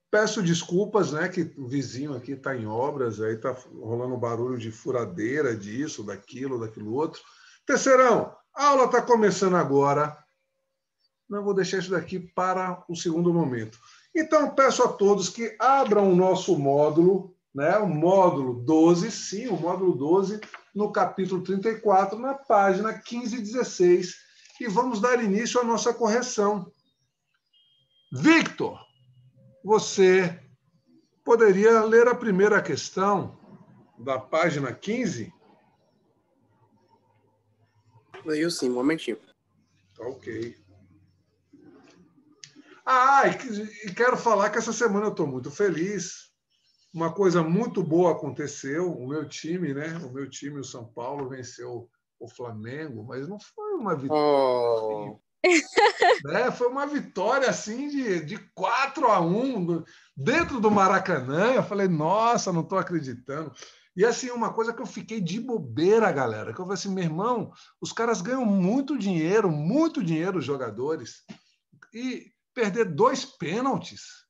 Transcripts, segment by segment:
Peço desculpas, né, que o vizinho aqui está em obras, aí está rolando barulho de furadeira, disso, daquilo outro. Terceirão, a aula está começando agora. Não vou deixar isso daqui para o segundo momento. Então, peço a todos que abram o nosso módulo, né, o módulo 12, sim, o módulo 12, no capítulo 34, na página 15 e 16, e vamos dar início à nossa correção. Victor, você poderia ler a primeira questão da página 15? Leio sim, um momentinho. Ok. E quero falar que essa semana eu estou muito feliz. Uma coisa muito boa aconteceu. O meu time, né? O meu time, o São Paulo, venceu o Flamengo, mas não foi uma vitória. Né? Foi uma vitória assim de 4-1 dentro do Maracanã. Eu falei, nossa, não estou acreditando. E assim, uma coisa que eu fiquei de bobeira, galera, que eu falei assim, meu irmão, os caras ganham muito dinheiro, os jogadores, e perder 2 pênaltis.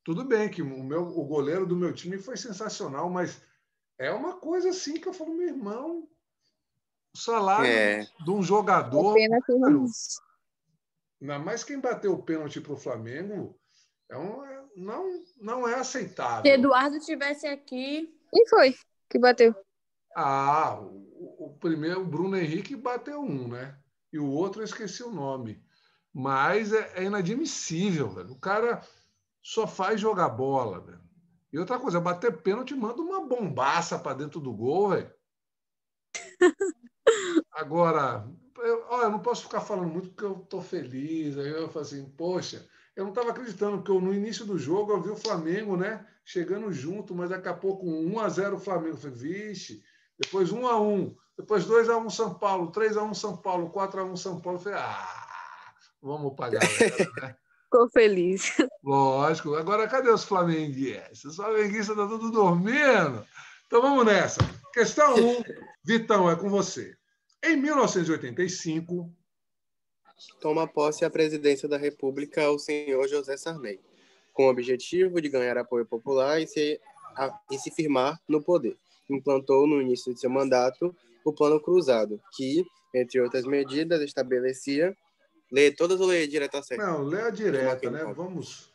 Tudo bem que o goleiro do meu time foi sensacional, mas é uma coisa assim que eu falo, meu irmão, o salário de um jogador. Ainda mais quem bateu o pênalti para o Flamengo, não é aceitável. Se Eduardo estivesse aqui. Quem foi que bateu? O primeiro, o Bruno Henrique bateu um, né? E o outro eu esqueci o nome. Mas é inadmissível, velho. O cara só faz jogar bola, velho. E outra coisa, bater pênalti manda uma bombaça para dentro do gol, velho. Agora, eu não posso ficar falando muito porque eu tô feliz. Aí eu falo assim, poxa, eu não estava acreditando, porque no início do jogo eu vi o Flamengo, né, chegando junto, mas daqui a pouco 1-0 o Flamengo. Eu falei, vixe, depois 1-1, depois 2-1 São Paulo, 3-1 São Paulo, 4-1 São Paulo. Eu falei, vamos pra galera, né? Ficou feliz. Lógico. Agora, cadê os flamenguistas? Os flamenguistas estão todos dormindo. Então, vamos nessa. Questão 1. Vitão, é com você. Em 1985... toma posse a presidência da República o senhor José Sarney, com o objetivo de ganhar apoio popular e se firmar no poder. Implantou, no início de seu mandato, o Plano Cruzado, que, entre outras medidas, estabelecia... Lê todas ou lê direto a certo? Não, lê a direta, né? Vamos...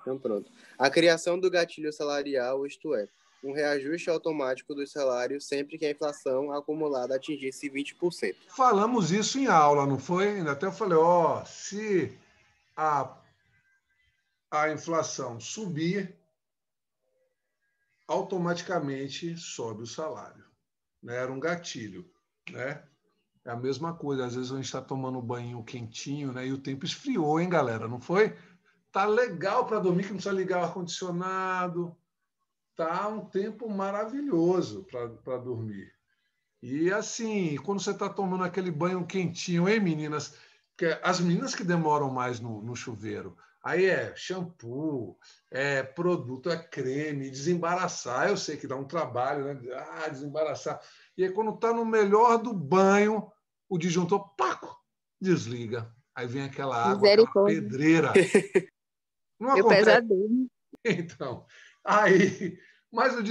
Então, pronto. A criação do gatilho salarial, isto é, um reajuste automático dos salários sempre que a inflação acumulada atingisse 20%. Falamos isso em aula, não foi? Até eu falei, se a inflação subir, automaticamente sobe o salário. Né? Era um gatilho, né? É a mesma coisa, às vezes a gente está tomando um banho quentinho, né? E o tempo esfriou, hein, galera? Não foi? Tá legal para dormir, que não precisa ligar o ar-condicionado. Tá um tempo maravilhoso para dormir. E assim, quando você está tomando aquele banho quentinho, hein, meninas? Porque as meninas que demoram mais no chuveiro, aí é shampoo, é produto, é creme, desembaraçar. Eu sei que dá um trabalho, né? Desembaraçar. E aí, quando está no melhor do banho, o disjuntor, paco, desliga. Aí vem aquela água, aquela pedreira. Não acontece? Pesadelo. Então, mas o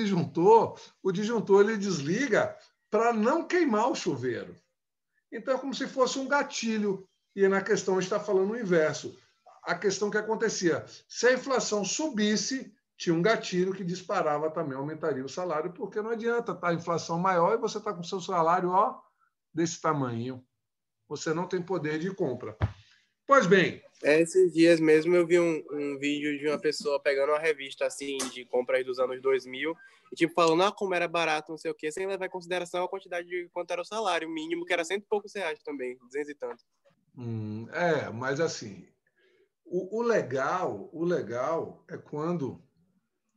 disjuntor ele desliga para não queimar o chuveiro. Então, é como se fosse um gatilho. E na questão, a gente está falando o inverso. A questão que acontecia, se a inflação subisse, tinha um gatilho que disparava também, aumentaria o salário, porque não adianta, tá a inflação maior e você está com o seu salário desse tamanho. Você não tem poder de compra. Pois bem. Esses dias mesmo eu vi um vídeo de uma pessoa pegando uma revista assim de compras dos anos 2000 e tipo falando como era barato, não sei o quê, sem levar em consideração a quantidade de quanto era o salário mínimo, que era R$100 e poucos também, 200 e tanto. Mas assim, o legal é quando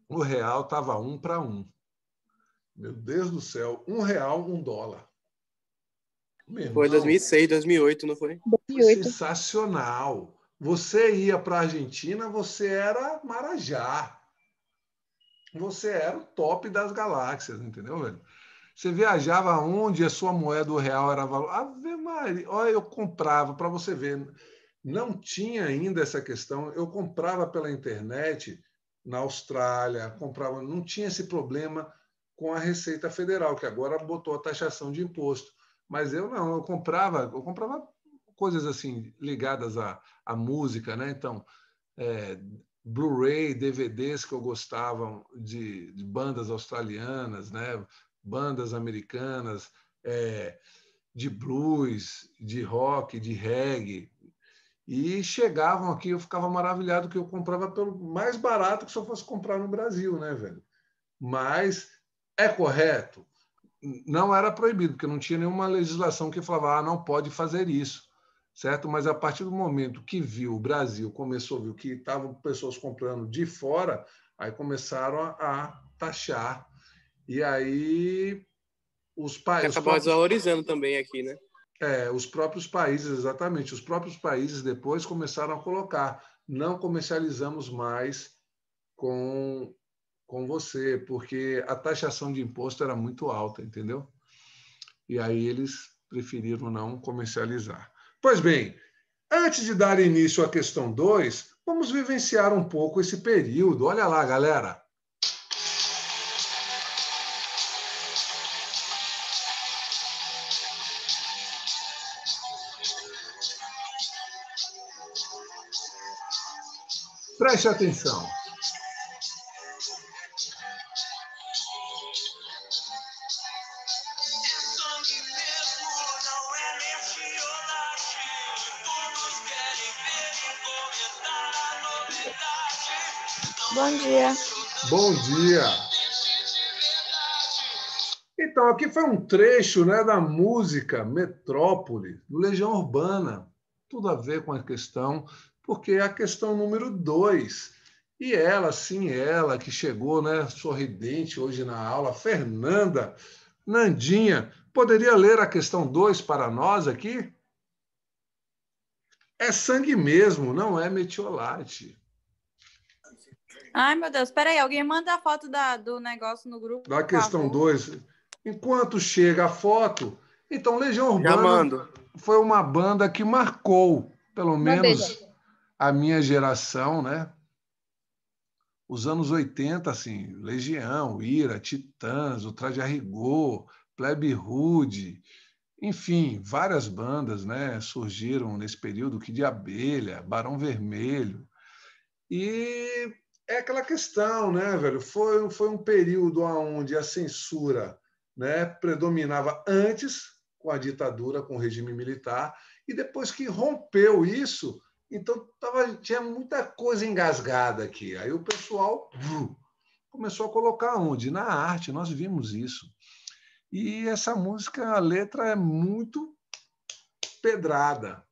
o real estava 1-1. Meu Deus do céu, R$1, $1. Foi 2006, 2008, não foi? Foi sensacional. Você ia para a Argentina, você era Marajá. Você era o top das galáxias, entendeu, velho? Você viajava onde a sua moeda, o real, era valor. Ave Maria, olha, eu comprava, para você ver. Não tinha ainda essa questão. Eu comprava pela internet na Austrália, comprava, não tinha esse problema com a Receita Federal, que agora botou a taxação de imposto. Mas eu não, eu comprava coisas assim ligadas à música, né? Então, Blu-ray, DVDs que eu gostava de bandas australianas, né? Bandas americanas, de blues, de rock, de reggae. E chegavam aqui, eu ficava maravilhado que eu comprava pelo mais barato que se eu fosse comprar no Brasil, né, velho? Mas é correto? Não era proibido, porque não tinha nenhuma legislação que falava, não pode fazer isso, certo? Mas a partir do momento que viu o Brasil, viu que estavam pessoas comprando de fora, aí começaram a taxar. E aí os países... Acabou desvalorizando também aqui, né? Os próprios países, exatamente, os próprios países depois começaram a colocar, não comercializamos mais com você, porque a taxação de imposto era muito alta, entendeu? E aí eles preferiram não comercializar. Pois bem, antes de dar início à questão 2, vamos vivenciar um pouco esse período. Olha lá, galera. Preste atenção. Bom dia. Bom dia. Então, aqui foi um trecho, né, da música Metrópole, do Legião Urbana. Tudo a ver com a questão, porque é a questão número 2. E ela, sim, ela que chegou, né, sorridente hoje na aula, Fernanda Nandinha, poderia ler a questão 2 para nós aqui? É sangue mesmo, não é metiolate. Ai, meu Deus. Peraí, alguém manda a foto do negócio no grupo, Da por questão favor. 2. Enquanto chega a foto, então Legião Já Urbana mando. foi uma banda que marcou, pelo menos a minha geração, né? Os anos 80, assim, Legião, Ira, Titãs, o Traje a Rigor, Plebe Rude, enfim, várias bandas, né, surgiram nesse período, Kid de Abelha, Barão Vermelho. E é aquela questão, né, velho? Foi um período onde a censura, né, predominava antes com a ditadura, com o regime militar, e depois que rompeu isso, então tinha muita coisa engasgada aqui. Aí o pessoal começou a colocar onde? Na arte, nós vimos isso. E essa música, a letra é muito pedrada.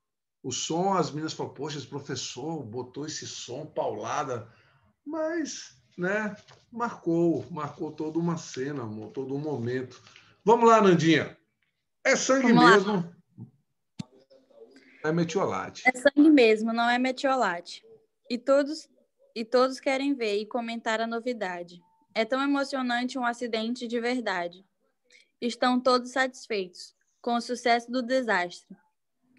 O som, as meninas falam, poxa, esse professor botou esse som, paulada, mas, né, marcou toda uma cena, todo um momento. Vamos lá, Nandinha. É sangue Vamos lá. mesmo, é metiolate. É sangue mesmo, não é metiolate. E todos querem ver e comentar a novidade. É tão emocionante um acidente de verdade. Estão todos satisfeitos com o sucesso do desastre.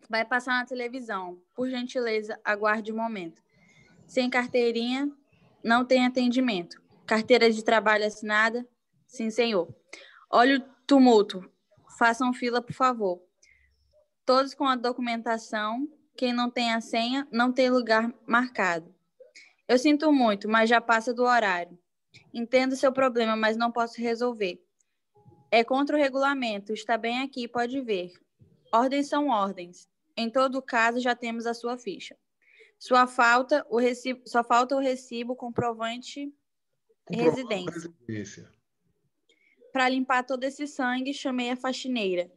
Vai passar na televisão. Por gentileza, aguarde um momento. Sem carteirinha, não tem atendimento. Carteira de trabalho assinada? Sim, senhor. Olha o tumulto. Façam fila, por favor. Todos com a documentação. Quem não tem a senha, não tem lugar marcado. Eu sinto muito, mas já passa do horário. Entendo seu problema, mas não posso resolver. É contra o regulamento. Está bem aqui, pode ver. Ordens são ordens. Em todo caso, já temos a sua ficha. Só falta o recibo comprovante residência. Para limpar todo esse sangue, chamei a faxineira.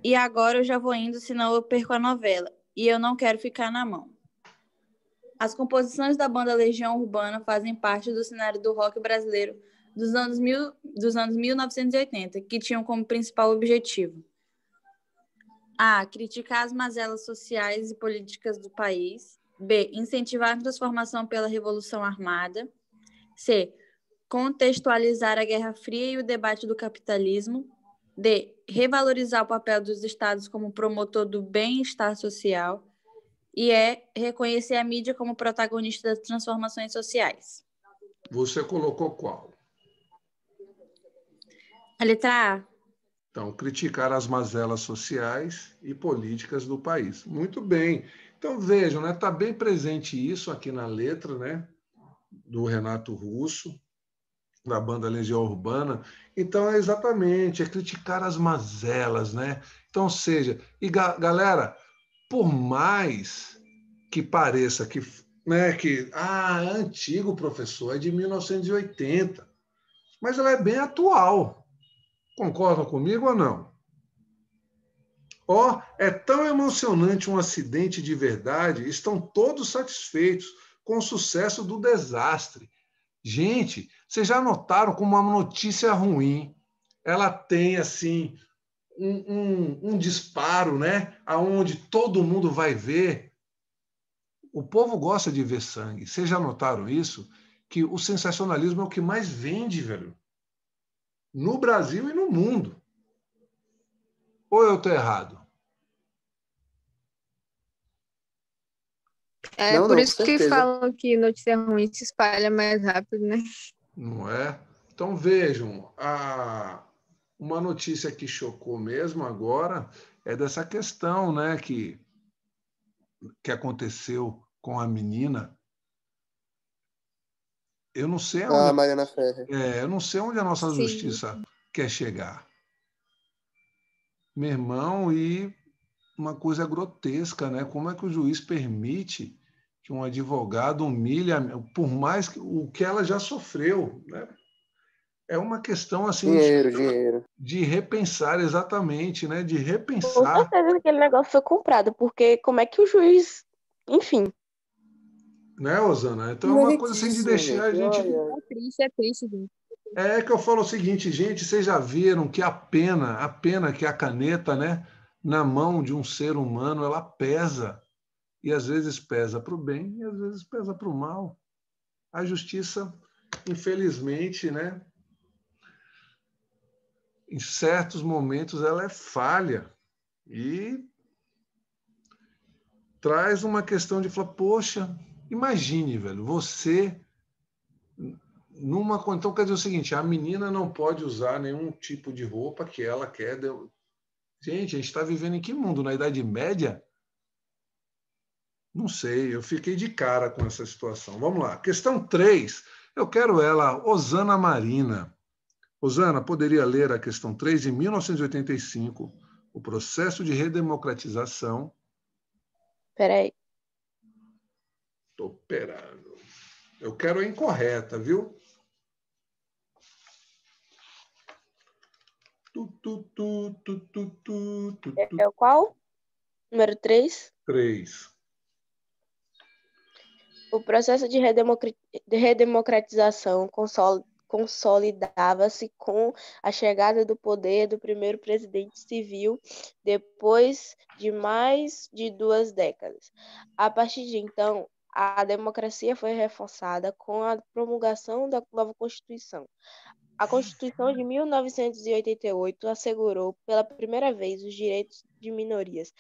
E agora eu já vou indo, senão eu perco a novela. E eu não quero ficar na mão. As composições da banda Legião Urbana fazem parte do cenário do rock brasileiro dos anos 1980, que tinham como principal objetivo A. Criticar as mazelas sociais e políticas do país. B. Incentivar a transformação pela Revolução Armada. C. Contextualizar a Guerra Fria e o debate do capitalismo. D. Revalorizar o papel dos estados como promotor do bem-estar social. E E. Reconhecer a mídia como protagonista das transformações sociais. Você colocou qual? A letra A. Então, criticar as mazelas sociais e políticas do país. Muito bem. Então, vejam, né? Está bem presente isso aqui na letra, né? Do Renato Russo, da banda Legião Urbana. Então, é exatamente, é criticar as mazelas, né? Então, ou seja, e galera, por mais que pareça que, né, é antigo, professor, é de 1980, mas ela é bem atual. Concordam comigo ou não? Ó, é tão emocionante um acidente de verdade, estão todos satisfeitos com o sucesso do desastre. Gente, vocês já notaram como uma notícia ruim, ela tem assim um disparo, né? Aonde todo mundo vai ver. O povo gosta de ver sangue. Vocês já notaram isso? Que o sensacionalismo é o que mais vende, velho. No Brasil e no mundo. Ou eu estou errado? É Não, por não, com isso que certeza. falam que notícia ruim se espalha mais rápido, né? Não é? Então vejam, uma notícia que chocou mesmo agora é dessa questão, né, que aconteceu com a menina. Eu não sei Ah, onde, Mariana Ferrer. eu não sei onde a nossa Sim. justiça quer chegar. Meu irmão, e uma coisa grotesca, né? Como é que o juiz permite que um advogado humilhe, por mais que o que ela já sofreu, né? É uma questão assim Dinheiro, dinheiro. de repensar exatamente, né? De Com repensar, certeza que aquele negócio foi comprado, porque como é que o juiz. Enfim. né, Osana? Então é uma coisa assim de Meritíssimo, deixar a gente. gente. Olha. É triste, gente. É que eu falo o seguinte, gente, vocês já viram que a pena que a caneta, né, na mão de um ser humano, ela pesa. E às vezes pesa para o bem e às vezes pesa para o mal. A justiça, infelizmente, né, em certos momentos ela é falha e traz uma questão de falar, poxa, imagine, velho, você numa. Então quer dizer o seguinte, a menina não pode usar nenhum tipo de roupa que ela quer. Gente, a gente está vivendo em que mundo? Na Idade Média? Não sei, eu fiquei de cara com essa situação. Vamos lá. Questão 3. Eu quero ela, Osana Marina. Osana, poderia ler a questão 3 de 1985, o processo de redemocratização. Peraí. Estou operando. Eu quero a incorreta, viu? É o qual? Número 3. 3. O processo de redemocratização consolidava-se com a chegada do poder do primeiro presidente civil depois de mais de 2 décadas. A partir de então, a democracia foi reforçada com a promulgação da nova Constituição. A Constituição de 1988 assegurou pela primeira vez os direitos de minorias,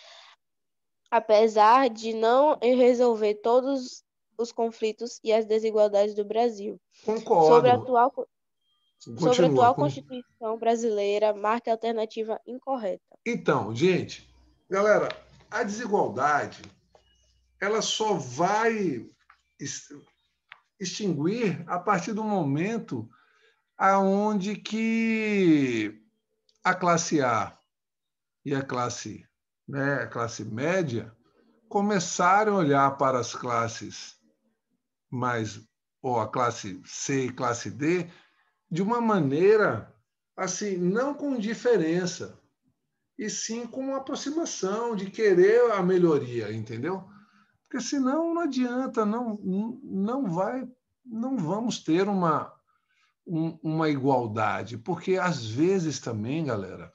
apesar de não resolver todos os conflitos e as desigualdades do Brasil. Sobre a Concordo. atual Continua. Constituição brasileira, marca a alternativa incorreta. Então, gente, galera, a desigualdade ela só vai extinguir a partir do momento aonde que a classe A e a classe média começarem a olhar para as classes mais, ou a classe C e classe D, de uma maneira assim, não com indiferença, e sim com uma aproximação de querer a melhoria, entendeu? Porque senão não adianta, não vamos ter uma igualdade, porque às vezes também, galera,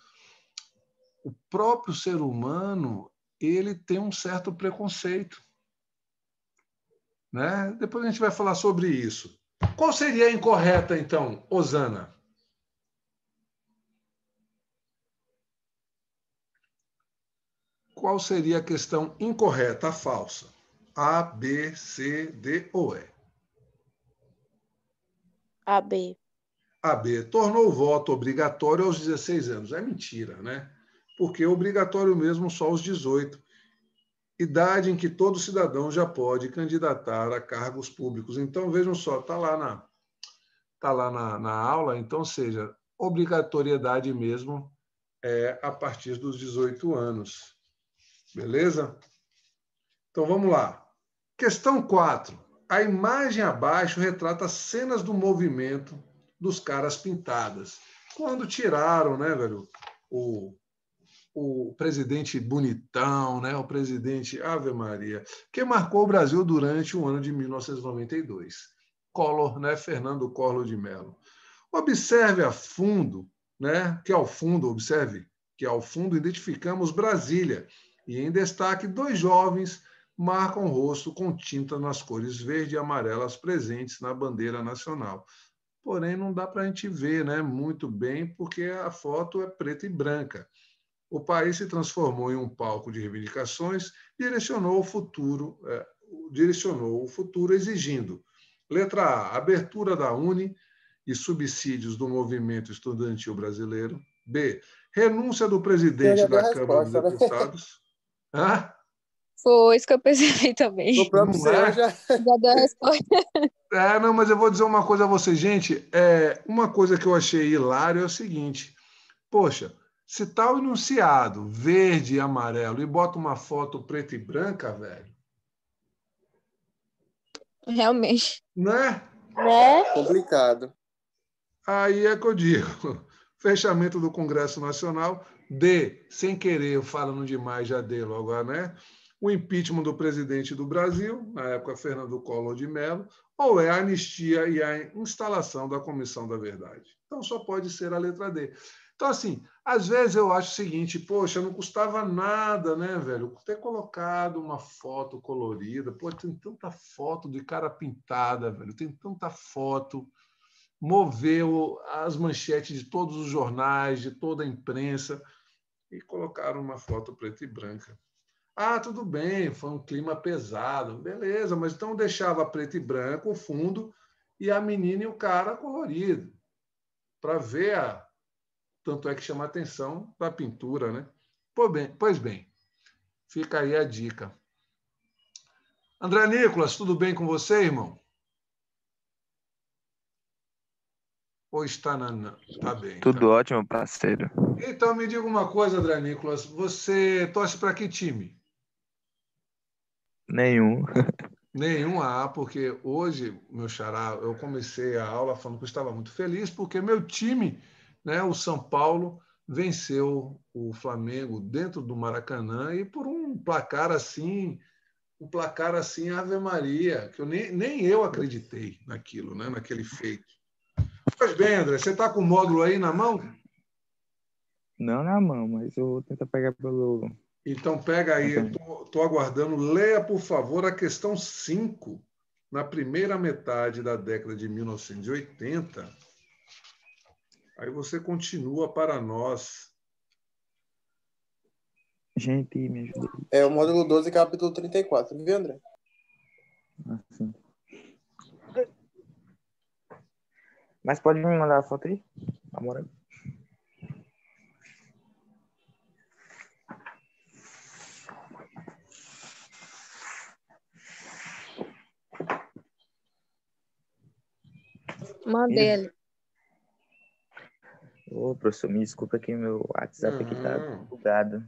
o próprio ser humano ele tem um certo preconceito, né? Depois a gente vai falar sobre isso. Qual seria a incorreta, então, Osana? Qual seria a questão incorreta, a falsa? A, B, C, D ou E? AB. AB. Tornou o voto obrigatório aos 16 anos. É mentira, né? Porque é obrigatório mesmo só aos 18. Idade em que todo cidadão já pode candidatar a cargos públicos. Então, vejam só, está lá na aula, então, seja, obrigatoriedade mesmo é a partir dos 18 anos. Beleza? Então, vamos lá. Questão 4. A imagem abaixo retrata cenas do movimento dos caras pintadas. Quando tiraram, né, velho, o presidente bonitão, né, o presidente Ave Maria, que marcou o Brasil durante o ano de 1992. Collor, né, Fernando Collor de Mello. Observe a fundo, né, que ao fundo, observe que ao fundo identificamos Brasília e em destaque 2 jovens marcam o rosto com tinta nas cores verde e amarelas presentes na bandeira nacional. Porém, não dá para a gente ver, né, muito bem, porque a foto é preta e branca. O país se transformou em um palco de reivindicações, direcionou o futuro exigindo: letra A, abertura da Uni e subsídios do movimento estudantil brasileiro. B, renúncia do Eu presidente já dei a da Câmara dos resposta, né? Deputados. Ah, Foi isso que eu percebi também. O próprio não senhor é? já. Já deu a resposta. Não, mas eu vou dizer uma coisa a vocês, gente. Uma coisa que eu achei hilário é o seguinte: poxa, se tá o enunciado verde e amarelo e bota uma foto preta e branca, velho, Realmente. né? Né? Complicado. Aí é que eu digo. Fechamento do Congresso Nacional. D, sem querer, falando demais, já dei logo, né? O impeachment do presidente do Brasil, na época Fernando Collor de Mello, ou é a anistia e a instalação da Comissão da Verdade. Então só pode ser a letra D. Então, assim, às vezes eu acho o seguinte, poxa, não custava nada, né, velho? Ter colocado uma foto colorida, pô, tem tanta foto de cara pintada, velho, tem tanta foto, moveu as manchetes de todos os jornais, de toda a imprensa, e colocaram uma foto preta e branca. Ah, tudo bem, foi um clima pesado, beleza, mas então deixava preto e branco o fundo e a menina e o cara colorido, para ver a. Tanto é que chama a atenção da pintura, né? Pois bem, fica aí a dica. André Nicolas, tudo bem com você, irmão? Ou está na. Tá bem, tá. Tudo ótimo, parceiro. Então me diga uma coisa, André Nicolas, você torce para que time? Nenhum. Nenhum A, porque hoje, meu xará, eu comecei a aula falando que eu estava muito feliz, porque meu time, né, o São Paulo, venceu o Flamengo dentro do Maracanã e por um placar assim, Ave Maria, que eu nem eu acreditei naquilo, né, naquele feito. Pois bem, André, você está com o módulo aí na mão? Não na mão, mas eu vou tentar pegar pelo. Então, pega aí, Então, estou aguardando. Leia, por favor, a questão 5. Na primeira metade da década de 1980, aí você continua para nós. gente, me ajuda aí. É o módulo 12, capítulo 34, viu, André? Assim. Mas pode me mandar a foto aí? Amor. Mandei ali. Ô, professor, me desculpa que meu WhatsApp aqui tá Não, bugado.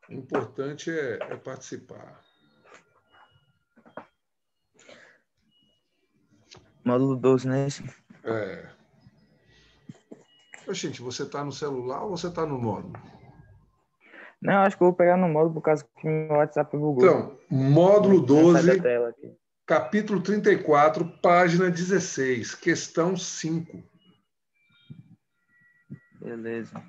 o importante é participar. Módulo 12, né? Gente, você está no celular ou você está no módulo? Não, acho que eu vou pegar no módulo por causa que meu WhatsApp bugou. Então, módulo Não sai da 12, tela aqui. capítulo 34, página 16, questão 5. Beleza.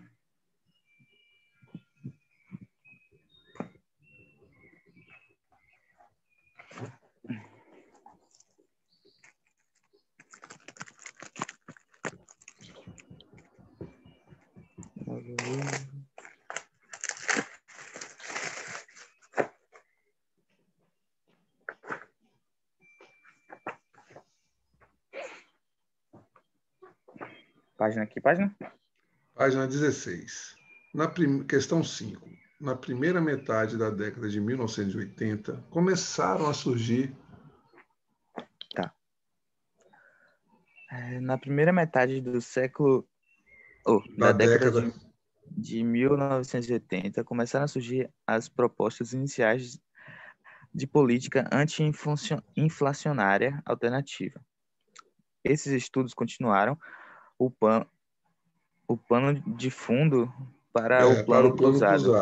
Página aqui, página? Página 16. Questão 5. Na primeira metade da década de 1980, começaram a surgir... Tá. Na primeira metade do século... da década de 1980, começaram a surgir as propostas iniciais de política anti-inflacionária alternativa. Esses estudos continuaram o pano de fundo para o Plano Cruzado,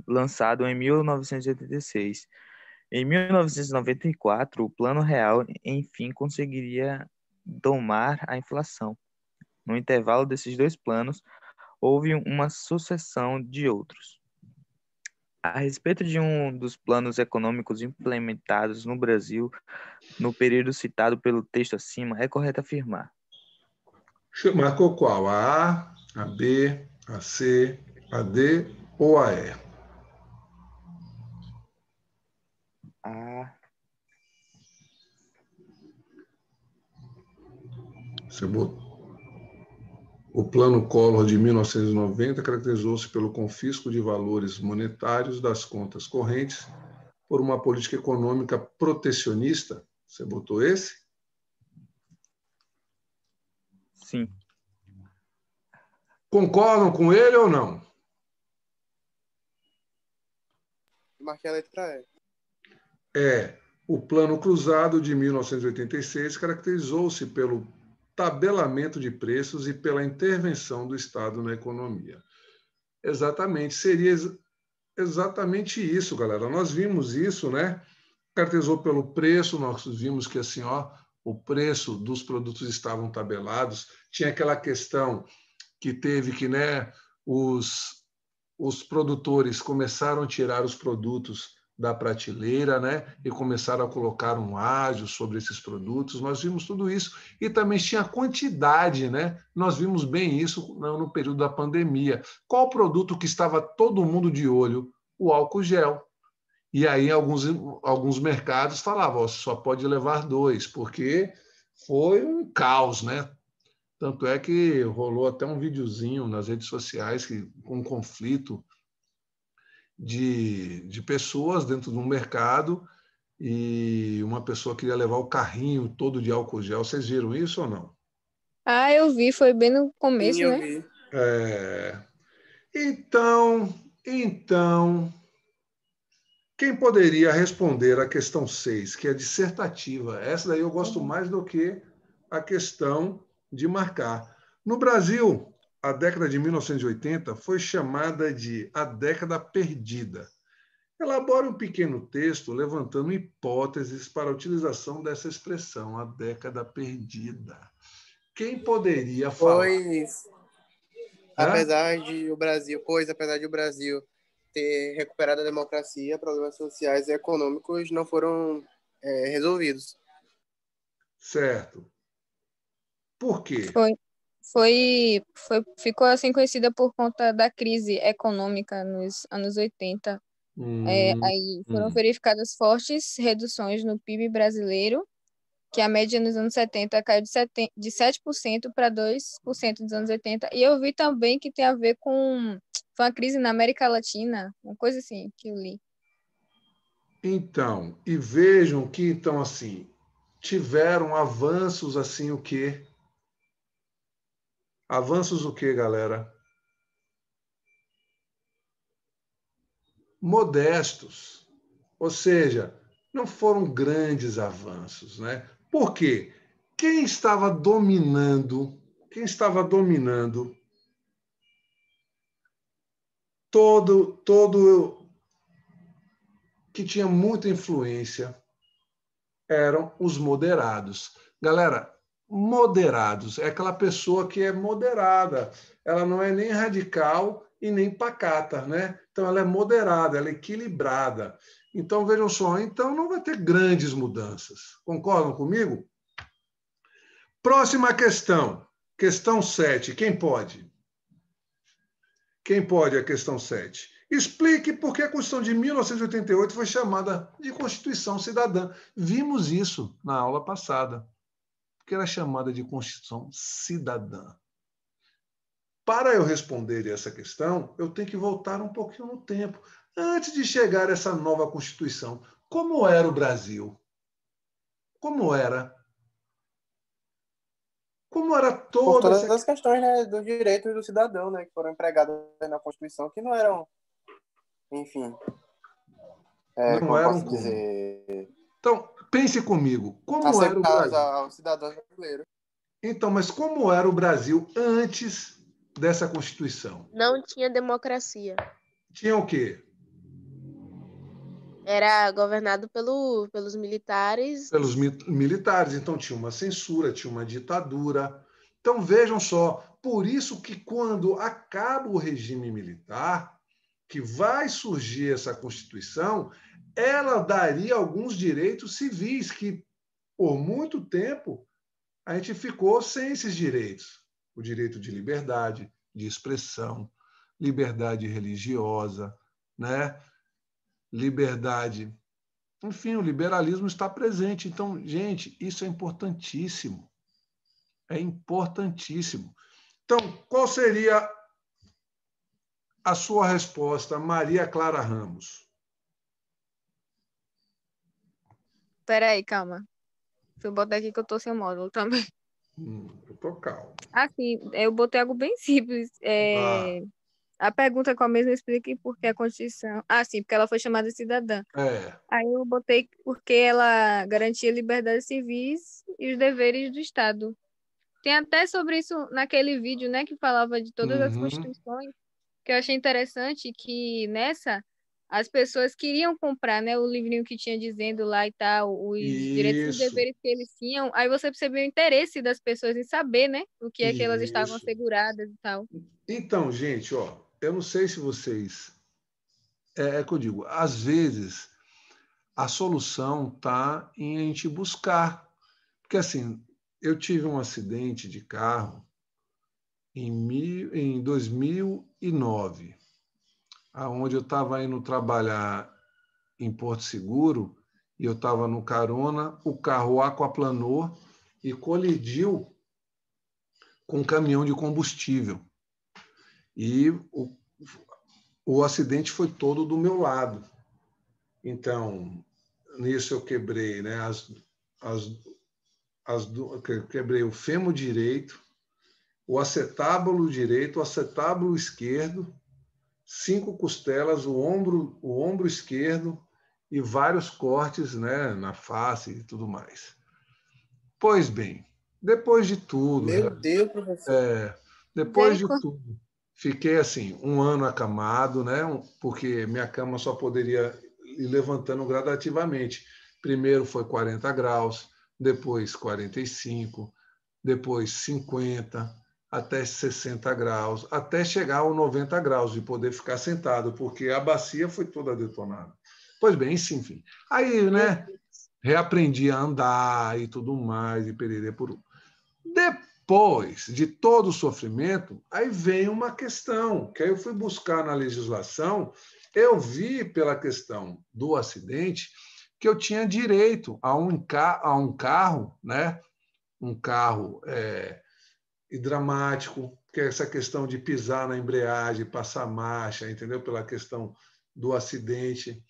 lançado em 1986. Em 1994, o Plano Real, enfim, conseguiria domar a inflação. No intervalo desses dois planos, houve uma sucessão de outros. A respeito de um dos planos econômicos implementados no Brasil, no período citado pelo texto acima, é correto afirmar. Marcou qual? A B, a C, a D ou a E? Você botou. O Plano Collor de 1990 caracterizou-se pelo confisco de valores monetários das contas correntes por uma política econômica protecionista. Você botou esse? Sim. Concordam com ele ou não? Marquei a letra E. O Plano Cruzado de 1986 caracterizou-se pelo tabelamento de preços e pela intervenção do Estado na economia. Exatamente, seria exatamente isso, galera. Nós vimos isso, né? Caracterizou pelo preço, nós vimos que assim, o preço dos produtos estavam tabelados, tinha aquela questão que teve que, né, os produtores começaram a tirar os produtos da prateleira, né, e começaram a colocar um ágio sobre esses produtos. Nós vimos tudo isso e também tinha quantidade, né? Nós vimos bem isso no período da pandemia. Qual produto que estava todo mundo de olho? O álcool gel. E aí alguns mercados falavam, só pode levar 2, porque foi um caos, né? Tanto é que rolou até um videozinho nas redes sociais com um conflito de pessoas dentro de um mercado e uma pessoa queria levar o carrinho todo de álcool gel. Vocês viram isso ou não? Ah, eu vi, foi bem no começo, Sim, eu né? vi. Então, quem poderia responder a questão 6, que é dissertativa? Essa daí eu gosto mais do que a questão de marcar. No Brasil, a década de 1980 foi chamada de a década perdida. Elabore um pequeno texto levantando hipóteses para a utilização dessa expressão, a década perdida. Quem poderia falar? Apesar de o Brasil ter recuperado a democracia, problemas sociais e econômicos não foram resolvidos. Certo. Por quê? Ficou assim conhecida por conta da crise econômica nos anos 80. Aí foram verificadas fortes reduções no PIB brasileiro, que a média nos anos 70 caiu de 7% para 2% dos anos 80. E eu vi também que tem a ver com foi uma crise na América Latina, uma coisa assim que eu li. Então, e vejam que, então, assim, tiveram avanços, assim, o quê? Avanços o quê, galera? Modestos. Ou seja, não foram grandes avanços, né? Por quê? Quem estava dominando todo que tinha muita influência eram os moderados. Galera, moderados é aquela pessoa que é moderada. Ela não é nem radical e nem pacata, né? Então ela é moderada, ela é equilibrada. Então vejam só, então não vai ter grandes mudanças. Concordam comigo? Próxima questão. Questão 7. Quem pode? Quem pode a questão 7? Explique por que a Constituição de 1988 foi chamada de Constituição Cidadã. Vimos isso na aula passada. porque era chamada de Constituição Cidadã. Para eu responder essa questão, eu tenho que voltar um pouquinho no tempo. Antes de chegar a essa nova Constituição, como era o Brasil? Como era? Como era Por toda todas essa... as questões, né, dos direitos do cidadão, né, que foram empregadas na Constituição, que não eram, enfim, não como eram posso como? dizer, Então, pense comigo, como era o asseguradas Brasil? aos cidadãos brasileiros. Então, mas como era o Brasil antes dessa Constituição? Não tinha democracia. Tinha o quê? Era governado pelos militares. Pelos militares. Então, tinha uma censura, tinha uma ditadura. Então, vejam só, por isso que quando acaba o regime militar, que vai surgir essa Constituição, ela daria alguns direitos civis que, por muito tempo, a gente ficou sem esses direitos. O direito de liberdade, de expressão, liberdade religiosa, né? Liberdade. Enfim, o liberalismo está presente. Então, gente, isso é importantíssimo. É importantíssimo. Então, qual seria a sua resposta, Maria Clara Ramos? Espera aí, calma. Deixa eu botar aqui que eu tô sem o módulo também. Eu tô calmo. Assim, eu botei algo bem simples. A pergunta com a mesma explica por que a Constituição. Ah, sim, porque ela foi chamada de cidadã. Aí eu botei porque ela garantia liberdades civis e os deveres do Estado. Tem até sobre isso naquele vídeo, né, que falava de todas as constituições, que eu achei interessante que nessa as pessoas queriam comprar, né, o livrinho que tinha dizendo lá e tal, os direitos e Isso, deveres que eles tinham. Aí você percebeu o interesse das pessoas em saber, né, o que é que elas estavam isso. asseguradas e tal. Então, gente, ó, eu não sei se vocês... É que eu digo, às vezes a solução está em a gente buscar. Porque, assim, eu tive um acidente de carro em 2009, onde eu estava indo trabalhar em Porto Seguro e eu estava no carona, o carro aquaplanou e colidiu com um caminhão de combustível. E o acidente foi todo do meu lado. Então, nisso eu quebrei, né, quebrei o fêmur direito, o acetábulo direito, o acetábulo esquerdo, 5 costelas, o ombro esquerdo e vários cortes, né, na face e tudo mais. Pois bem, depois de tudo... Meu Deus, professor. Depois de tudo, fiquei assim, 1 ano acamado, né, porque minha cama só poderia ir levantando gradativamente. Primeiro foi 40 graus, depois 45, depois 50, até 60 graus, até chegar aos 90 graus de poder ficar sentado, porque a bacia foi toda detonada. Pois bem, enfim. Aí, né, reaprendi a andar e tudo mais, e pererê por... Depois de todo o sofrimento, aí vem uma questão, que aí eu fui buscar na legislação, eu vi pela questão do acidente que eu tinha direito a um carro, né, um carro hidramático, que é essa questão de pisar na embreagem, passar marcha, entendeu? Pela questão do acidente.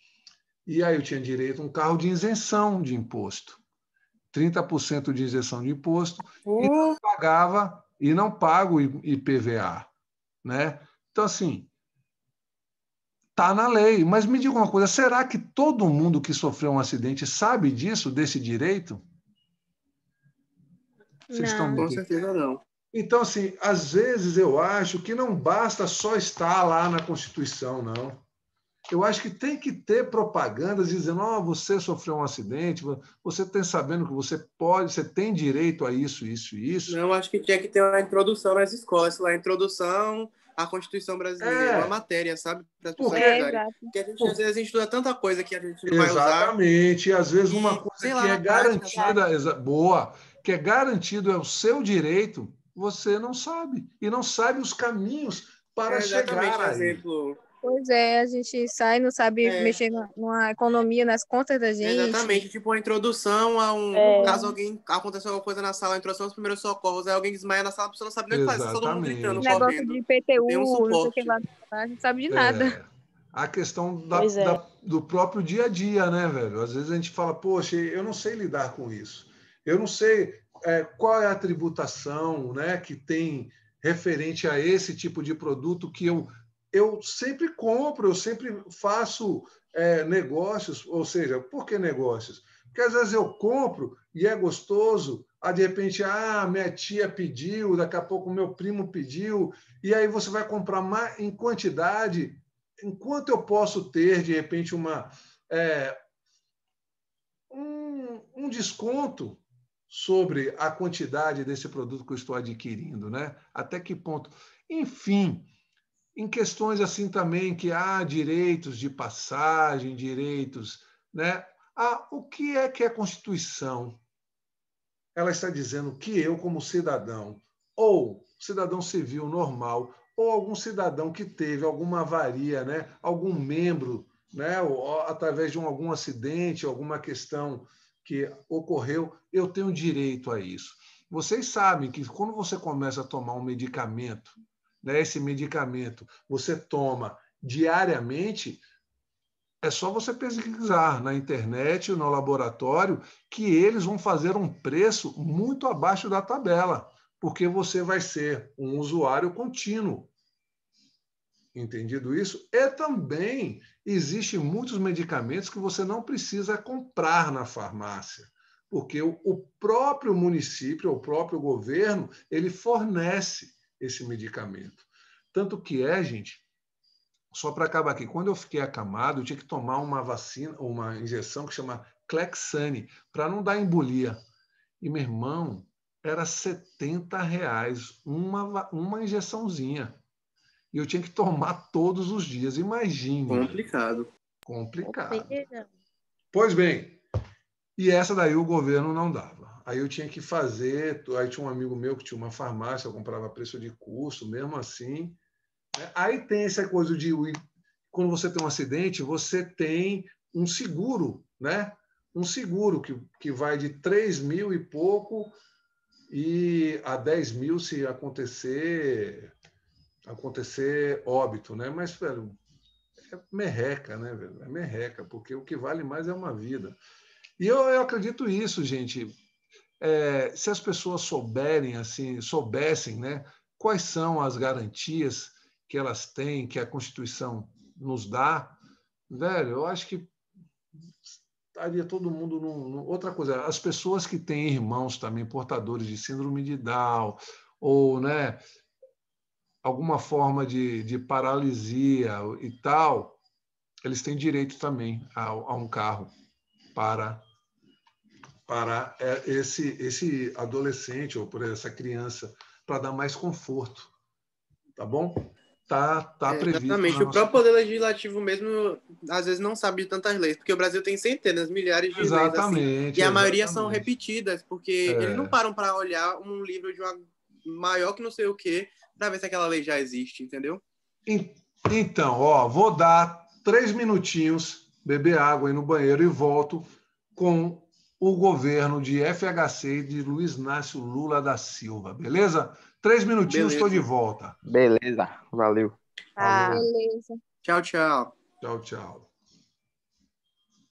E aí eu tinha direito a um carro de isenção de imposto. 30% de isenção de imposto e não pago IPVA, né? Então, assim, está na lei. Mas me diga uma coisa, será que todo mundo que sofreu um acidente sabe disso, desse direito? Vocês estão... Com certeza não. Então, assim, às vezes eu acho que não basta só estar lá na Constituição, não. Eu acho que tem que ter propagandas dizendo: você sofreu um acidente, você tem sabendo que você tem direito a isso, isso e isso. Não, acho que tinha que ter uma introdução nas escolas, lá, introdução à Constituição Brasileira, uma matéria, sabe? Para as pessoas estudarem. Porque a gente às vezes estuda tanta coisa que a gente não vai usar. Exatamente, e às vezes uma coisa que é garantida, boa, que é garantido, é o seu direito, você não sabe. E não sabe os caminhos para chegar a exemplo, Pois é, a gente sai, não sabe mexer numa economia, nas contas da gente. Exatamente, tipo uma introdução a caso alguém aconteceu alguma coisa na sala, a introdução aos primeiros socorros, aí alguém desmaia na sala, a pessoa não sabe nem o que faz, todo mundo gritando, Negócio correndo. de PTU, Tem um não sei o suporte. que lá, a gente sabe de nada. A questão do próprio dia a dia, né, velho? Às vezes a gente fala, poxa, eu não sei lidar com isso. Eu não sei qual é a tributação, né, que tem referente a esse tipo de produto que eu sempre compro, eu sempre faço negócios. Ou seja, por que negócios? Porque às vezes eu compro e é gostoso, de repente, minha tia pediu, daqui a pouco meu primo pediu, e aí você vai comprar mais em quantidade. Enquanto eu posso ter, de repente, um desconto sobre a quantidade desse produto que eu estou adquirindo, né? Até que ponto? Enfim, em questões assim também que há direitos de passagem, direitos, né? O que é a Constituição? Ela está dizendo que eu, como cidadão, ou cidadão civil normal, ou algum cidadão que teve alguma avaria, né? Algum membro, né? Ou, através de algum acidente, alguma questão que ocorreu, eu tenho direito a isso. Vocês sabem que quando você começa a tomar um medicamento, né? Esse medicamento você toma diariamente, é só você pesquisar na internet ou no laboratório que eles vão fazer um preço muito abaixo da tabela, porque você vai ser um usuário contínuo. Entendido isso? E também existem muitos medicamentos que você não precisa comprar na farmácia, porque o próprio município, o próprio governo, ele fornece esse medicamento. Tanto que gente, só para acabar aqui, quando eu fiquei acamado, eu tinha que tomar uma vacina, uma injeção que chama Clexane, para não dar embolia. E, meu irmão, era R$70 uma injeçãozinha. E eu tinha que tomar todos os dias. Imagine. Complicado. Pois bem, e essa daí o governo não dava. Aí eu tinha que fazer, aí tinha um amigo meu que tinha uma farmácia, eu comprava a preço de custo, mesmo assim. Aí tem essa coisa de quando você tem um acidente, você tem um seguro, né? Um seguro que vai de 3 mil e pouco e a 10 mil se acontecer óbito, né? Mas, velho, é merreca, né, velho? É merreca, porque o que vale mais é uma vida. E eu acredito isso, gente. Se as pessoas soubessem, né, quais são as garantias que elas têm, que a Constituição nos dá, velho, eu acho que estaria todo mundo outra coisa. As pessoas que têm irmãos também portadores de síndrome de Down ou, né, alguma forma de paralisia e tal, eles têm direito também a um carro para esse adolescente ou por essa criança, para dar mais conforto. Tá bom? Tá previsto. Exatamente. O próprio Poder Legislativo mesmo, às vezes, não sabe de tantas leis, porque o Brasil tem centenas, milhares de leis assim, e a maioria são repetidas, porque eles não param para olhar um livro de uma maior que não sei o quê, para ver se aquela lei já existe, entendeu? Então, vou dar 3 minutinhos, beber água aí no banheiro e volto com o governo de FHC de Luiz Inácio Lula da Silva, beleza? 3 minutinhos, estou de volta. Beleza, valeu. Beleza. Tchau, tchau. Tchau, tchau.